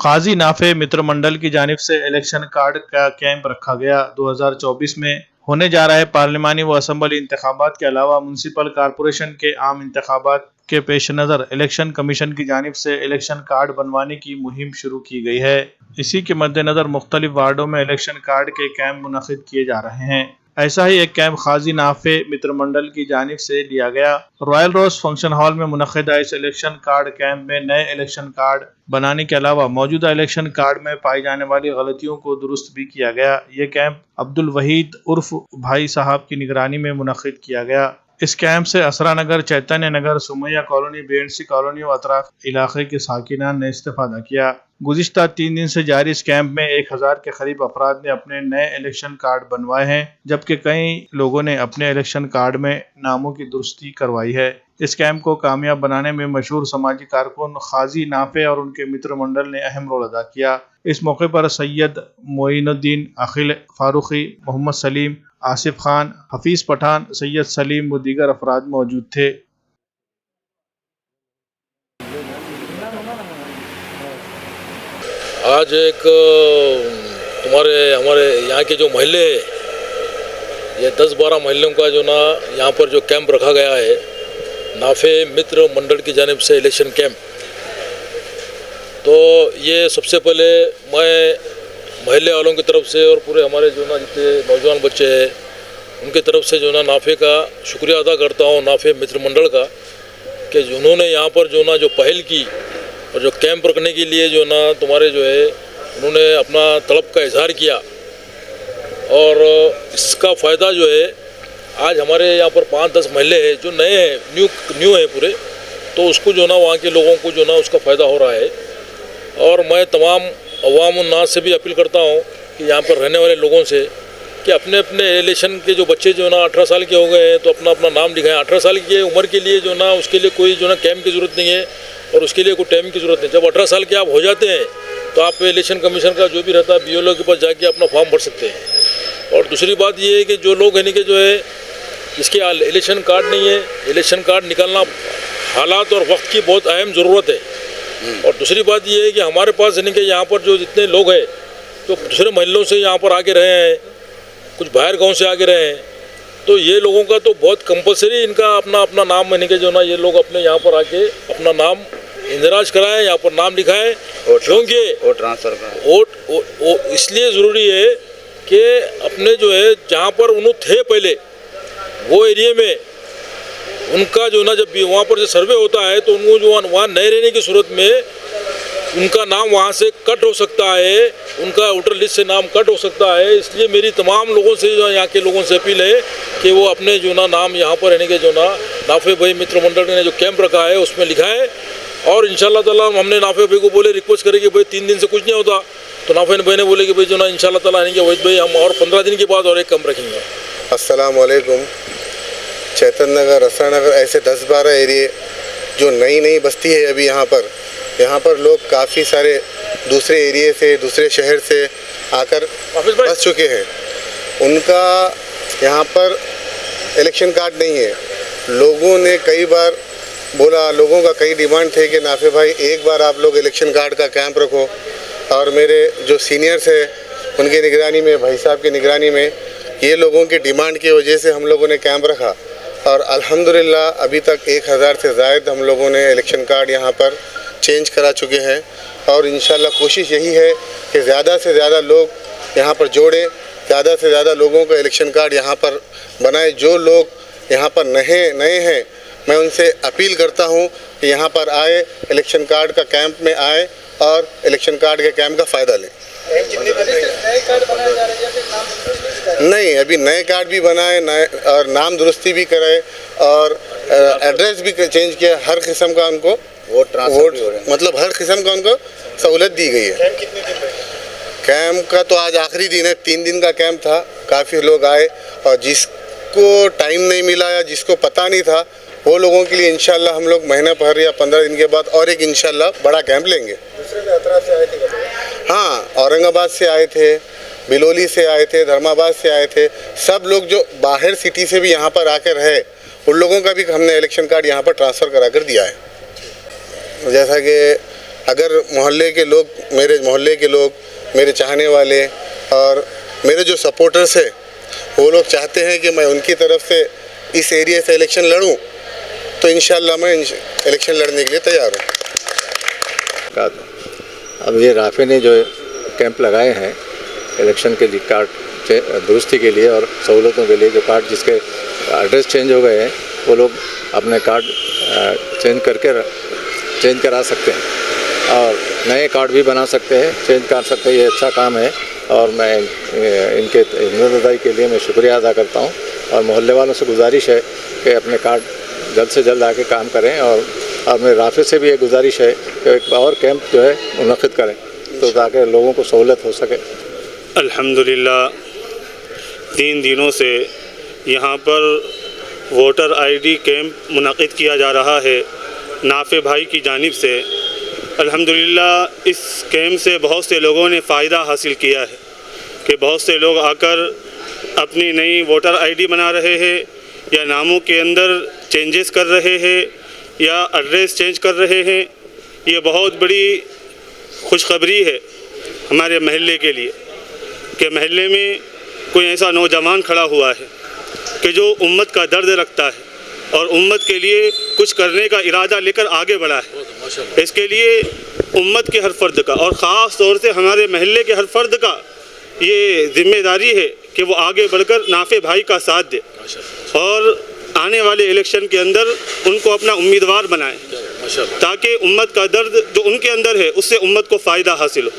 काजी नाफे मित्र मंडल की जानिब से इलेक्शन कार्ड का कैंप रखा गया। 2024 में होने जा रहे पार्लिमानी व असम्बली इंतखाबात के अलावा म्यूनसिपल कॉरपोरेशन के आम इंतखाबात के पेश नज़र इलेक्शन कमीशन की जानिब से इलेक्शन कार्ड बनवाने की मुहिम शुरू की गई है। इसी के मद्देनज़र मुख्तलिफ वार्डों में इलेक्शन कार्ड के कैंप मुनक़िद किए जा रहे हैं। ऐसा ही एक कैंप काजी नाफे मित्र मंडल की जानिब से लिया गया। रॉयल रोज फंक्शन हॉल में मुनक़िदा इस इलेक्शन कार्ड कैंप में नए इलेक्शन कार्ड बनाने के अलावा मौजूदा इलेक्शन कार्ड में पाई जाने वाली गलतियों को दुरुस्त भी किया गया। ये कैंप अब्दुल वहीद उर्फ भाई साहब की निगरानी में मुनक़िद किया गया। इस कैंप से असरा नगर, चैतन्य नगर, सुमैया कॉलोनी, बीएनसी कॉलोनी और अतराफ इलाके के साकिनान ने इस्तेफादा किया। गुज़िश्ता 3 दिन से जारी इस कैंप में 1000 के करीब अफराद ने अपने नए इलेक्शन कार्ड बनवाए हैं, जबकि कई लोगों ने अपने इलेक्शन कार्ड में नामों की दुरुस्ती करवाई है। इस कैंप को कामयाब बनाने में मशहूर समाजी कारकुन काजी नाफे और उनके मित्र मंडल ने अहम रोल अदा किया। इस मौके पर सैयद मोइनुद्दीन, अखिल फारूकी, मोहम्मद सलीम, आसिफ खान, हफीज पठान, सैयद सलीम व दीगर अफराद मौजूद थे। आज एक हमारे यहाँ के जो महल्ले हैं, ये 10-12 महल्लों का जो ना यहाँ पर जो कैंप रखा गया है, नाफे मित्र मंडल की जानिब से इलेक्शन कैंप। तो ये सबसे पहले मैं महल्ले वालों की तरफ से और पूरे हमारे जो ना जितने नौजवान बच्चे हैं उनकी तरफ से जो ना नाफे का शुक्रिया अदा करता हूँ, नाफे मित्र मंडल का, कि उन्होंने यहाँ पर जो ना जो पहल की और जो कैंप रखने के लिए जो ना तुम्हारे जो है उन्होंने अपना तलब का इजहार किया। और इसका फ़ायदा जो है आज हमारे यहाँ पर 5-10 महल्ले हैं जो नए हैं, न्यू हैं पूरे, तो उसको जो ना वहाँ के लोगों को जो ना उसका फ़ायदा हो रहा है। और मैं तमाम अवाम उन्नास से भी अपील करता हूँ कि यहाँ पर रहने वाले लोगों से कि अपने अपने इलेक्शन के जो बच्चे जो ना 18 साल के हो गए हैं तो अपना अपना नाम लिखाएं। 18 साल की उम्र के लिए जो ना उसके लिए कोई जो ना कैंप की ज़रूरत नहीं है और उसके लिए कोई टाइम की ज़रूरत नहीं। जब 18 साल के आप हो जाते हैं तो आप इलेक्शन कमीशन का जो भी रहता है BLO के पास जाके अपना फॉर्म भर सकते हैं। और दूसरी बात ये है कि जो लोग यानी कि जो है जिसके इलेक्शन कार्ड नहीं है, इलेक्शन कार्ड निकालना हालात और वक्त की बहुत अहम ज़रूरत है। और दूसरी बात ये है कि हमारे पास यानी कि यहाँ पर जो जितने लोग हैं जो दूसरे महलों से यहाँ पर आके रहे हैं, कुछ बाहर गांव से आके रहे हैं, तो ये लोगों का तो बहुत कंपलसरी इनका अपना अपना नाम यानी कि जो ना ये लोग अपने यहाँ पर आके अपना नाम इंदराज कराएं, यहाँ पर नाम लिखाएं। क्योंकि वोट ट्रांसफ़र कराएं, वोट इसलिए ज़रूरी है कि अपने जो है जहाँ पर उन्होंने थे पहले वो एरिया में उनका जो ना जब भी वहाँ पर जो सर्वे होता है तो उनको जो वहाँ नहीं रहने की सूरत में उनका नाम वहाँ से कट हो सकता है, उनका वोटर लिस्ट से नाम कट हो सकता है। इसलिए मेरी तमाम लोगों से जो यहाँ के लोगों से अपील है कि वो अपने जो ना नाम यहाँ पर रहने के जो ना नाफे भाई मित्र मंडल ने जो कैंप रखा है उसमें लिखाएं। और इंशाल्लाह ताला हमने नाफे भाई को बोले, रिक्वेस्ट करें कि भाई 3 दिन से कुछ नहीं होता, तो नाफे भाई ने बोले कि भाई जो ना इंशाल्लाह ताला आने के वहीद भाई हम और 15 दिन के बाद और एक कैंप रखेंगे। अस्सलाम वालेकुम। चैतन्य नगर, असरा नगर, ऐसे 10-12 एरिए जो नई बस्ती है अभी यहाँ पर लोग काफ़ी सारे दूसरे एरिए से, दूसरे शहर से आकर बस चुके हैं। उनका यहाँ पर इलेक्शन कार्ड नहीं है। लोगों ने कई बार बोला, लोगों का कई डिमांड थे कि नाफे भाई एक बार आप लोग इलेक्शन कार्ड का कैंप रखो। और मेरे जो सीनियर्स हैं उनकी निगरानी में, भाई साहब की निगरानी में, ये लोगों की डिमांड की वजह से हम लोगों ने कैंप रखा। और अल्हम्दुलिल्लाह अभी तक 1000 से ज़ायद हम लोगों ने इलेक्शन कार्ड यहाँ पर चेंज करा चुके हैं। और इंशाल्लाह कोशिश यही है कि ज़्यादा से ज़्यादा लोग यहाँ पर जोड़ें, ज़्यादा से ज़्यादा लोगों का इलेक्शन कार्ड यहाँ पर बनाए। जो लोग यहाँ पर नए हैं मैं उनसे अपील करता हूँ कि यहाँ पर आए, इलेक्शन कार्ड का कैंप में आए और इलेक्शन कार्ड के कैंप का फ़ायदा लें। नहीं, अभी नए कार्ड भी बनाए, नए और नाम दुरुस्ती भी कराए और एड्रेस भी चेंज किया। हर किस्म का उनको वोट मतलब हर किस्म का उनको सहूलत दी गई है। कैंप का तो आज आखिरी दिन है, 3 दिन का कैंप था। काफ़ी लोग आए और जिसको टाइम नहीं मिला या जिसको पता नहीं था वो लोगों के लिए इंशाल्लाह हम लोग महीना भर या 15 दिन के बाद और एक इंशाल्लाह बड़ा कैंप लेंगे। दूसरे भी अतराफ से आए थे? हाँ, औरंगाबाद से आए थे, बिलोली से आए थे, धर्माबाद से आए थे। सब लोग जो बाहर सिटी से भी यहाँ पर आकर है उन लोगों का भी हमने इलेक्शन कार्ड यहाँ पर ट्रांसफ़र करा कर दिया है। जैसा कि अगर मोहल्ले के लोग, मेरे मोहल्ले के लोग, मेरे चाहने वाले और मेरे जो सपोर्टर्स हैं, वो लोग चाहते हैं कि मैं उनकी तरफ से इस एरिया से इलेक्शन लड़ूं, तो इंशाल्लाह मैं इलेक्शन लड़ने के लिए तैयार हूं। अब ये राफे ने जो कैंप लगाए हैं इलेक्शन के लिए, कार्ड दुरुस्ती के लिए और सहूलतों के लिए, जो कार्ड जिसके एड्रेस चेंज हो गए हैं वो लोग अपने कार्ड चेंज करा सकते हैं और नए कार्ड भी बना सकते हैं, चेंज कर सकते हैं। ये अच्छा काम है और मैं इनके हिम्मतअफ़ज़ाई के लिए मैं शुक्रिया अदा करता हूँ और मोहल्ले वालों से गुजारिश है कि अपने कार्ड जल्द से जल्द आके काम करें और मेरे राफे से भी एक गुजारिश है कि एक और कैंप जो है मुनक़िद करें तो ताकि लोगों को सहूलत हो सके। अल्हम्दुलिल्लाह 3 दिनों से यहाँ पर वोटर आईडी कैंप मुनक़िद किया जा रहा है नाफे भाई की जानिब से। अल्हम्दुलिल्लाह इस कैंप से बहुत से लोगों ने फ़ायदा हासिल किया है कि बहुत से लोग आकर अपनी नई वोटर आईडी बना रहे हैं या नामों के अंदर चेंजेस कर रहे हैं या एड्रेस चेंज कर रहे हैं। ये बहुत बड़ी खुशखबरी है हमारे महल्ले के लिए कि महल्ले में कोई ऐसा नौजवान खड़ा हुआ है कि जो उम्मत का दर्द रखता है और उम्मत के लिए कुछ करने का इरादा लेकर आगे बढ़ा है। इसके लिए उम्मत के हर फ़र्द का और ख़ास तौर से हमारे महल्ले के हर फ़र्द का ये ज़िम्मेदारी है कि वो आगे बढ़कर नाफे भाई का साथ दे और आने वाले इलेक्शन के अंदर उनको अपना उम्मीदवार बनाए ताकि उम्मत का दर्द जो उनके अंदर है उससे उम्मत को फ़ायदा हासिल हो।